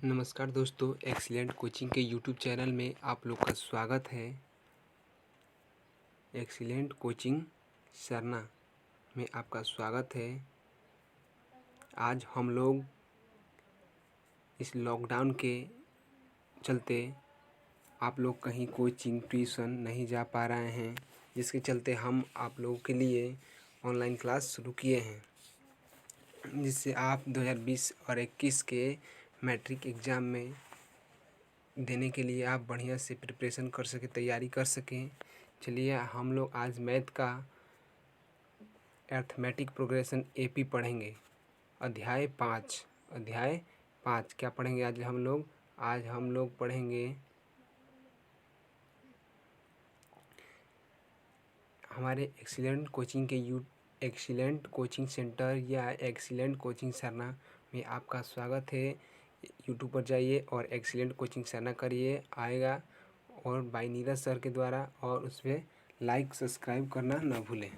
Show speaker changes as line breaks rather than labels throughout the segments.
नमस्कार दोस्तों, excellent coaching के यूट्यूब चैनल में आप लोग का स्वागत है। एक्सीलेंट कोचिंग सरना में आपका स्वागत है। आज हम लोग इस लॉकडाउन के चलते आप लोग कहीं कोचिंग ट्यूशन नहीं जा पा रहे हैं, जिसके चलते हम आप लोगों के लिए ऑनलाइन क्लास शुरू किए हैं, जिससे आप 2020 और 21 के मैट्रिक एग्ज़ाम में देने के लिए आप बढ़िया से प्रिपरेशन कर सकें, तैयारी कर सकें। चलिए हम लोग आज मैथ का अर्थमेटिक प्रोग्रेशन एपी पढ़ेंगे। अध्याय 5 क्या पढ़ेंगे आज हम लोग पढ़ेंगे हमारे एक्सीलेंट कोचिंग सेंटर या एक्सीलेंट कोचिंग सरना में आपका स्वागत है। यूट्यूब पर जाइए और एक्सीलेंट कोचिंग सरना करिए, आएगा, और बाय नीरज सर के द्वारा, और उस पर लाइक सब्सक्राइब करना ना भूलें।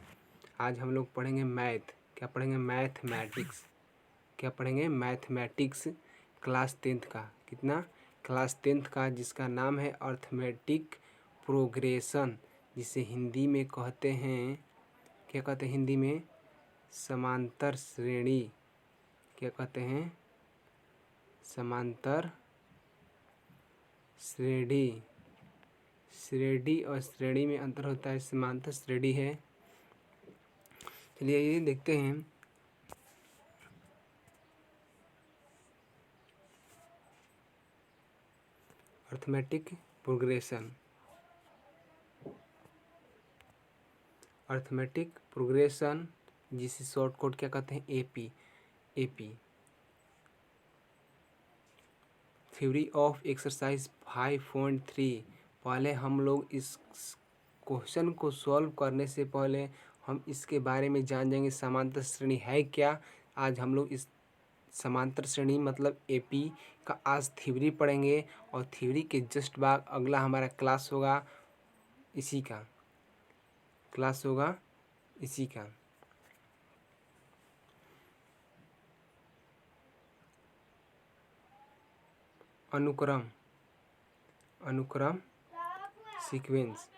आज हम लोग पढ़ेंगे मैथ। क्या पढ़ेंगे? मैथमेटिक्स क्लास 10th का। कितना? क्लास 10th का, जिसका नाम है अर्थमेटिक प्रोग्रेशन, जिसे हिंदी में कहते हैं, क्या कहते हैं हिंदी में? समांतर श्रेणी। क्या कहते हैं? समांतर श्रेणी। श्रेणी और श्रेणी में अंतर होता है, समांतर श्रेणी है। चलिए ये देखते हैं। अर्थमेटिक प्रोग्रेशन, जिसे शॉर्ट कोड क्या कहते हैं? एपी। Theory of exercise 5.3। पहले हम लोग इस क्वेश्चन को सॉल्व करने से पहले हम इसके बारे में जान जाएंगे समांतर श्रेणी है क्या। आज हम लोग इस समांतर श्रेणी मतलब एपी का आज थ्योरी पढ़ेंगे, और थ्योरी के जस्ट बाद अगला हमारा क्लास होगा इसी का। अनुक्रम सीक्वेंस।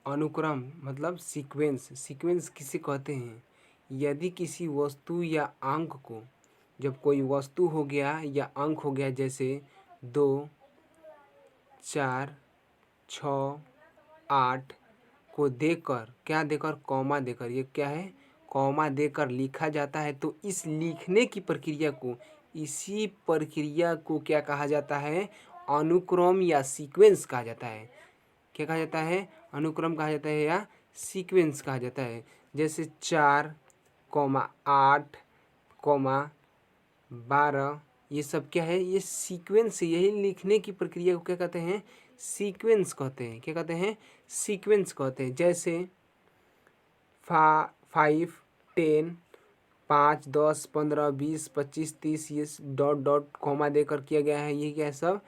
अनुक्रम मतलब सीक्वेंस किसे कहते हैं? यदि किसी वस्तु या अंक को, जब कोई वस्तु हो गया या अंक हो गया, जैसे 2, 4, 6, 8 को देकर, क्या देकर? कॉमा देकर। ये क्या है? कॉमा देकर लिखा जाता है, तो इस लिखने की प्रक्रिया को, इसी प्रक्रिया को क्या कहा जाता है? अनुक्रम या सीक्वेंस कहा जाता है। क्या कहा जाता है? अनुक्रम कहा जाता है या सीक्वेंस कहा जाता है। जैसे 4, 8, 12, ये सब क्या है? ये सीक्वेंस। यही लिखने की प्रक्रिया को क्या कहते हैं? सीक्वेंस कहते हैं। क्या कहते हैं? सीक्वेंस कहते हैं। जैसे 5, 10, 5, 10, 15, 20, 25, 30, ये डॉट डॉट कॉमा देकर किया गया है। ये क्या है? सब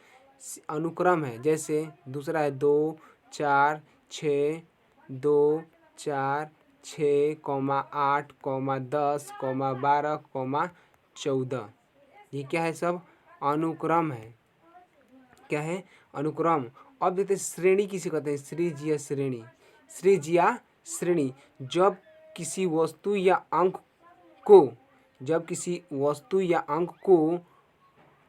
अनुक्रम है। जैसे दूसरा है 2, 4, 6, 2, 4, 6, 8, 10, 12, 14। ये क्या है? सब अनुक्रम है। क्या है? अनुक्रम। अब देखते हैं श्रेणी किसे कहते हैं? श्रेणियाँ श्रेणी। जब किसी वस्तु या अंक को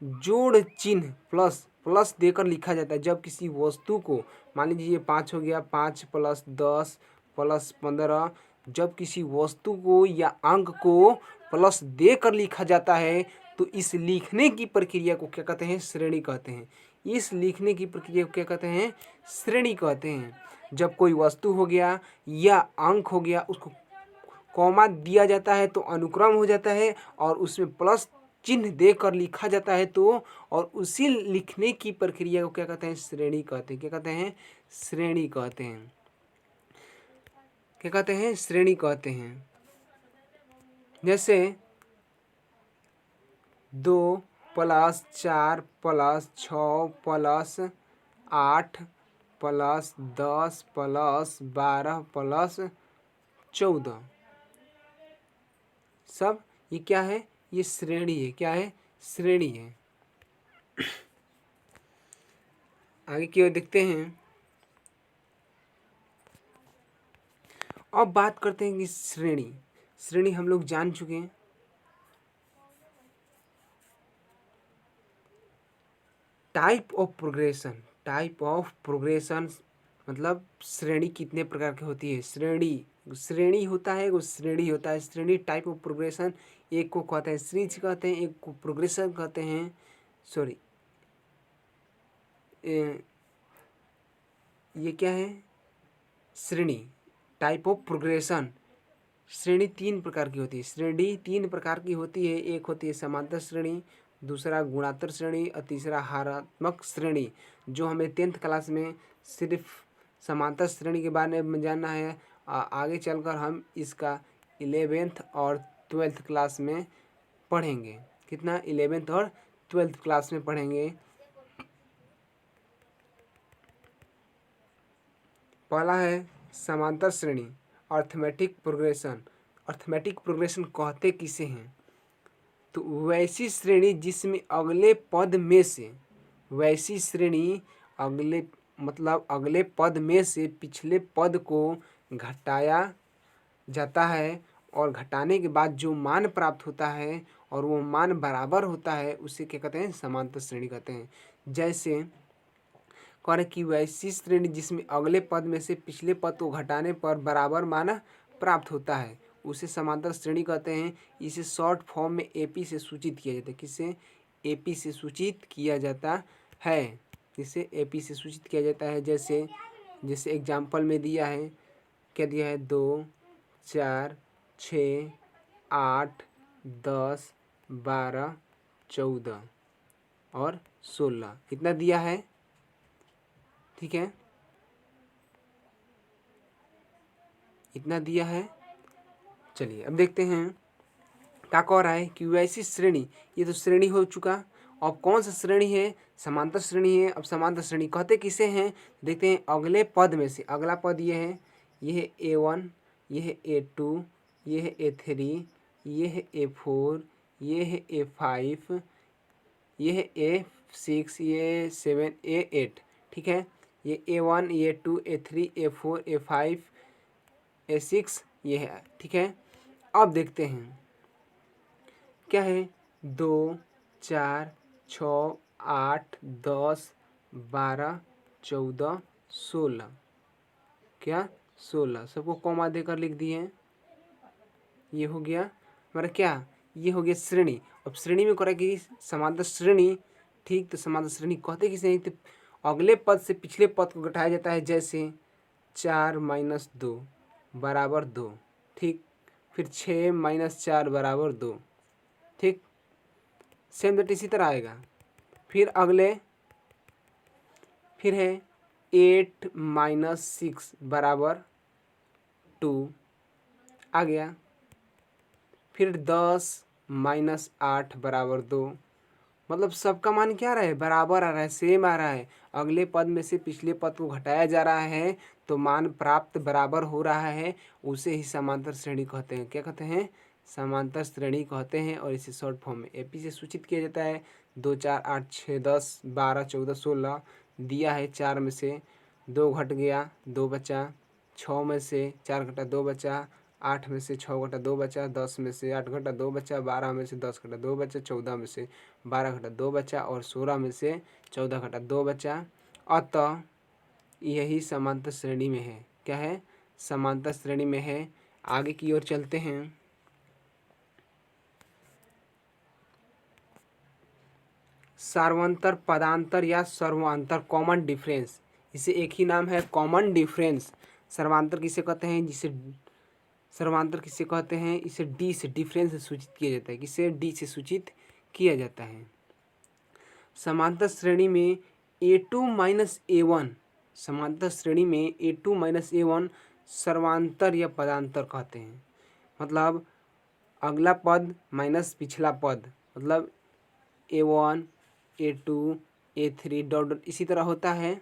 जोड़ चिन्ह प्लस देकर लिखा जाता है। जब किसी वस्तु को, मान लीजिए 5 हो गया, 5 + 10 + 15, जब किसी वस्तु को या अंक को प्लस देकर लिखा जाता है, तो इस लिखने की प्रक्रिया को क्या कहते हैं? श्रेणी कहते हैं। इस लिखने की प्रक्रिया को क्या कहते हैं? श्रेणी कहते हैं। जब कोई वस्तु हो गया या अंक हो गया, उसको कॉमा दिया जाता है तो अनुक्रम हो जाता है, और उसमें प्लस चिन्ह देकर लिखा जाता है, तो और उसी लिखने की प्रक्रिया को क्या कहते हैं? श्रेणी कहते हैं। क्या कहते हैं? श्रेणी कहते हैं। क्या कहते हैं? श्रेणी कहते हैं। जैसे 2 + 4 + 6 + 8 + 10 + 12 + 14, सब ये क्या है? ये श्रेणी है। क्या है? श्रेणी है। आगे की ओर देखते हैं। अब बात करते हैं कि श्रेणी श्रेणी हम लोग जान चुके हैं। टाइप ऑफ प्रोग्रेशन मतलब श्रेणी कितने प्रकार की होती है। श्रेणी होता है, वो श्रेणी होता है। श्रेणी टाइप ऑफ प्रोग्रेशन, एक को कहते हैं सीरीज कहते हैं, एक को प्रोग्रेशन कहते हैं। सॉरी, ये क्या है, श्रेणी टाइप ऑफ प्रोग्रेशन। श्रेणी तीन प्रकार की होती है। श्रेणी तीन प्रकार की होती है। एक होती है समांतर श्रेणी, दूसरा गुणात्मक श्रेणी और तीसरा हारात्मक श्रेणी। जो हमें 10th क्लास में सिर्फ समांतर श्रेणी के बारे में जानना है। आगे चलकर हम इसका 11th और 12th क्लास में पढ़ेंगे। कितना, 11th और 12th क्लास में पढ़ेंगे। पहला है समांतर श्रेणी, अर्थमेटिक प्रोग्रेशन। अर्थमेटिक प्रोग्रेशन कहते किसे हैं, तो वैसी श्रेणी जिसमें अगले पद में से, वैसी श्रेणी अगले पद में से पिछले पद को घटाया जाता है और घटाने के बाद जो मान प्राप्त होता है और वो मान बराबर होता है, उसे क्या कहते हैं, समांतर श्रेणी कहते हैं। जैसे कह रहे कि वैसी श्रेणी जिसमें अगले पद में से पिछले पद को घटाने पर बराबर मान प्राप्त होता है, उसे समांतर श्रेणी कहते हैं। इसे शॉर्ट फॉर्म में एपी से सूचित किया जाता है। किससे, एपी से सूचित किया जाता है। जिसे एपी से सूचित किया जाता है। जैसे एग्जाम्पल में दिया है, क्या दिया है, 2, 4, 6, 8, 10, 12, 14 और 16 इतना दिया है। ठीक है, इतना दिया है। चलिए अब देखते हैं क्या कह रहा है कि वैसी श्रेणी, ये तो श्रेणी हो चुका। अब कौन सा श्रेणी है, समांतर श्रेणी है। अब समांतर श्रेणी कहते किसे हैं, देखते हैं। अगले पद में से, अगला पद ये है A1, ये है A2, ये है A3, ये है A4, ये है A5, ये है A6, ये 7, A8। ठीक है, ये A1, A2, A3, A4, A5, A6 ये है। ठीक है, अब देखते हैं क्या है, 2, 4, 6, 8, 10, 12, 14, 16। क्या, 16 सबको कॉमा देकर लिख दिए। ये हो गया हमारा क्या, ये हो गया श्रेणी। अब श्रेणी में करें कि समांतर श्रेणी। ठीक, तो समांतर श्रेणी कहते किसे हैं, तो अगले पद से पिछले पद को घटाया जाता है। जैसे 4 - 2 बराबर 2। ठीक, फिर 6 - 4 बराबर 2। ठीक, सेम दैट इसी तरह आएगा। फिर है 8 - 6 बराबर 2 आ गया। फिर 10 - 8 बराबर 2। मतलब सबका मान क्या आ रहा है, बराबर आ रहा है, सेम आ रहा है। अगले पद में से पिछले पद को घटाया जा रहा है तो मान प्राप्त बराबर हो रहा है। उसे ही समांतर श्रेणी कहते हैं। क्या कहते हैं, समांतर श्रेणी कहते हैं। और इसे शॉर्ट फॉर्म में एपी से सूचित किया जाता है। 2, 4, 8, 6, 10, 12, 14, 16 दिया है। 4 में से 2 घट गया, 2 बचा। 6 में से 4 घटा 2 बचा। 8 में से 6 घटा 2 बचा। 10 में से 8 घटा 2 बचा। 12 में से 10 घटा 2 बचा। 14 में से 12 घटा 2 बचा। और 16 में से 14 घटा 2 बचा। अतः यही समांतर श्रेणी में है। क्या है, समांतर श्रेणी में है। आगे की ओर चलते हैं। सार्वंतर, पदांतर या सर्वांतर, कॉमन डिफरेंस। इसे एक ही नाम है, कॉमन डिफरेंस। सर्वांतर किसे कहते हैं, इसे डी से, डिफरेंस से सूचित किया जाता है। किसे, डी से सूचित किया जाता है। समांतर श्रेणी में A2 - A1, समांतर श्रेणी में A2 - A1 सर्वांतर या पदांतर कहते हैं। मतलब अगला पद माइनस पिछला पद, मतलब A1, A2, A3 dot dot इसी तरह होता है।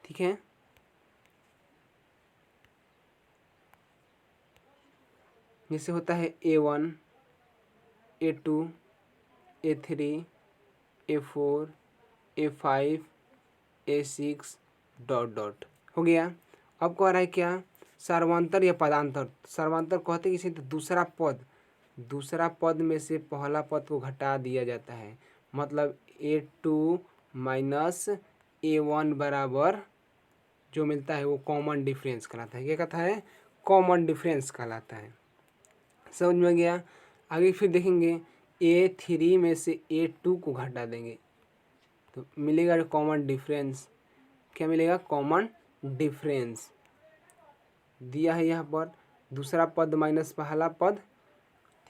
ठीक है, जैसे होता है A1, A2, A3 A4 A5 A6 dot dot हो गया। अब कह रहा है क्या, सर्वांतर या पदांतर। सर्वांतर कहते किसे, तो दूसरा पद में से पहला पद को घटा दिया जाता है। मतलब A2 माइनस A1 बराबर जो मिलता है वो कॉमन डिफरेंस कहलाता है। क्या कहता है, कॉमन डिफरेंस कहलाता है। समझ में गया। आगे फिर देखेंगे A3 में से A2 को घटा देंगे तो मिलेगा कॉमन डिफरेंस। क्या मिलेगा, कॉमन डिफरेंस दिया है यहाँ पर, दूसरा पद माइनस पहला पद।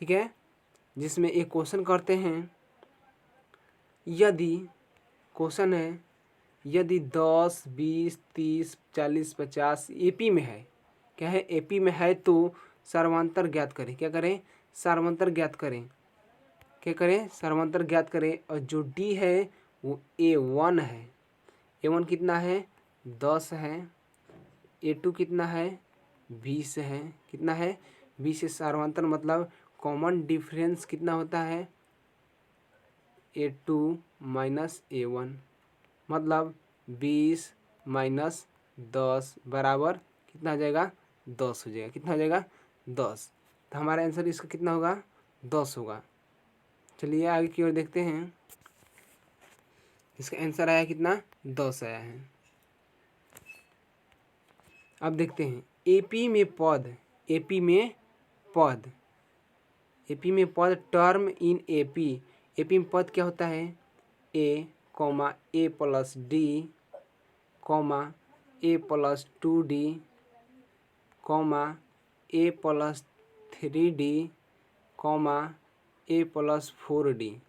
ठीक है, जिसमें एक क्वेश्चन करते हैं, यदि क्वेश्चन है यदि 10 20 30 40 50 एपी में है, क्या है, एपी में है तो सर्वांतर ज्ञात करें। क्या करें, सर्वांतर ज्ञात करें। क्या करें, सर्वांतर ज्ञात करें। और जो डी है वो A1 है। A1 कितना है, 10 है। A2 कितना है, 20 है। कितना है, 20 से सर्वांतर मतलब कॉमन डिफरेंस कितना होता है, A2 माइनस A1 मतलब 20 माइनस 10 बराबर कितना हो जाएगा, 10 हो जाएगा। कितना हो जाएगा, 10। तो हमारा आंसर इसका कितना होगा, 10 होगा। चलिए आगे की ओर देखते हैं। इसका आंसर आया कितना, 10 आया है। अब देखते हैं एपी में पद, एपी में पद, एपी में पद टर्म इन एपी। एपी में पद क्या होता है, ए कॉमा ए प्लस डी कॉमा ए प्लस 2D कॉमा ए प्लस 3D कॉमा ए प्लस 4D।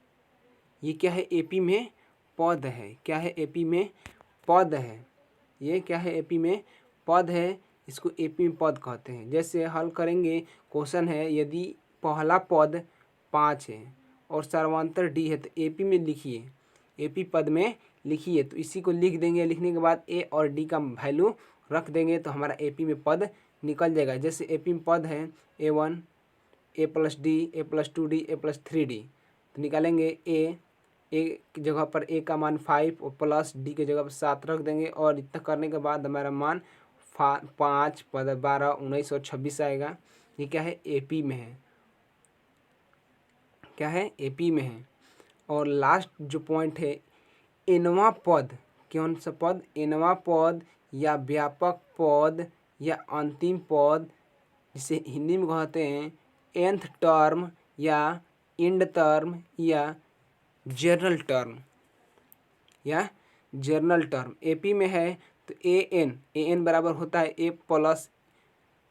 ये क्या है, एपी में पद है। क्या है, एपी में पद है। ये क्या है, एपी में पद है। इसको एपी में पद कहते हैं। जैसे हल करेंगे, क्वेश्चन है यदि पहला पद 5 है और सर्वांतर डी है तो एपी में लिखिए, एपी पद में लिखिए। तो इसी को लिख देंगे, लिखने के बाद ए और डी का वैल्यू रख देंगे तो हमारा एपी में पद निकल जाएगा। जैसे एपी में पद है A1 A plus D A plus 2D A plus 3D, तो निकालेंगे ए की जगह पर ए का मान 5 और प्लस डी की जगह पर 7 रख देंगे। और इतना करने के बाद हमारा मान 5 12 19 और 26 आएगा। ये क्या है, एपी में है। क्या है, एपी में है। और लास्ट जो पॉइंट है, एनवा पद। कौन सा पद, एनवा पद या व्यापक पद या अंतिम पद, जिसे हिंदी में कहते हैं nth टर्म या एंड टर्म या जर्नल टर्म या जर्नल टर्म। एपी में है तो ए एन बराबर होता है a plus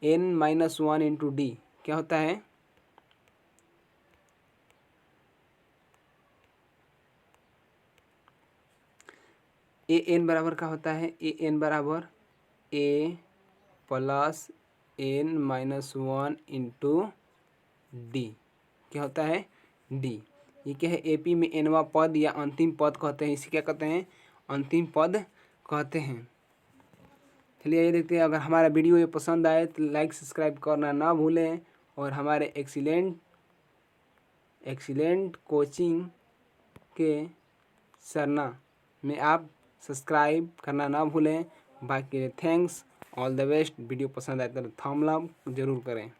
n minus 1 into d. क्या होता है, ए एन बराबर का होता है, ए एन बराबर a plus n minus 1 into d. क्या होता है, डी। ये क्या है, एपी में एनवा पद या अंतिम पद कहते हैं। इसे क्या कहते हैं, अंतिम पद कहते हैं। चलिए ये देखते हैं। अगर हमारा वीडियो ये पसंद आए तो लाइक सब्सक्राइब करना ना भूलें। और हमारे एक्सीलेंट कोचिंग के सरना में आप सब्सक्राइब करना ना भूलें। बाकी thanks, all the best. Video पसंद आए तो थम्स अप जरूर करें।